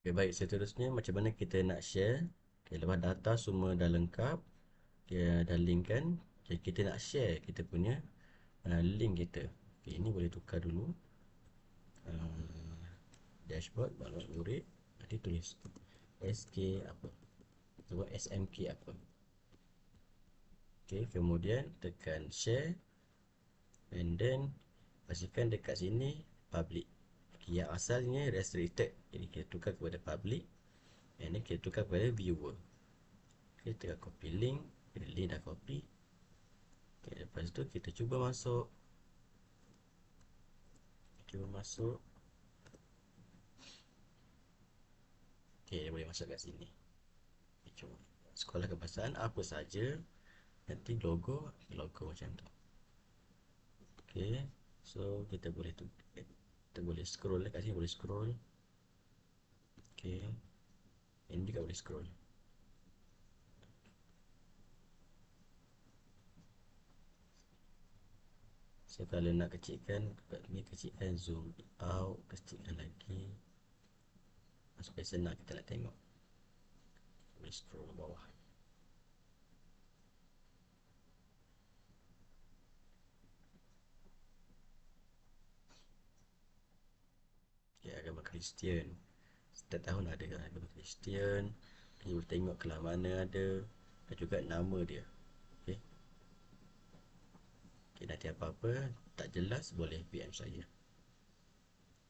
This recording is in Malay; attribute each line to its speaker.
Speaker 1: Okay, baik, seterusnya macam mana kita nak share. Okay, lepas data semua dah lengkap, okay, dah link kan. Okay, kita nak share kita punya link kita. Okay, ini boleh tukar dulu. Dashboard, maklumat murid. Nanti tulis SK apa. Sebab SMK apa. Okay, kemudian tekan share. And then pastikan dekat sini public. Okay, yang asalnya restricted, jadi kita tukar kepada public. And then kita tukar kepada viewer. Okay, tekan copy link. Jadi link dah copy. Okay, lepas tu kita cuba masuk. Cuba masuk. Okay, dia boleh masuk kat sini. Okay, cuba sekolah kebangsaan apa saja. Nanti logo macam tu. Okay, so kita boleh kita boleh scroll kat sini, boleh scroll. Okay, ini juga boleh scroll. So kalau nak kecilkan, ni kecilkan, zoom out, kecilkan lagi. Supaya senang kita nak tengok. Boleh scroll ke bawah. Okay, agama Kristian. Setiap tahun ada agama Kristian. Kita boleh tengok kelas mana ada. Dan juga nama dia. Okay. Okay, nanti apa-apa tak jelas boleh PM saya.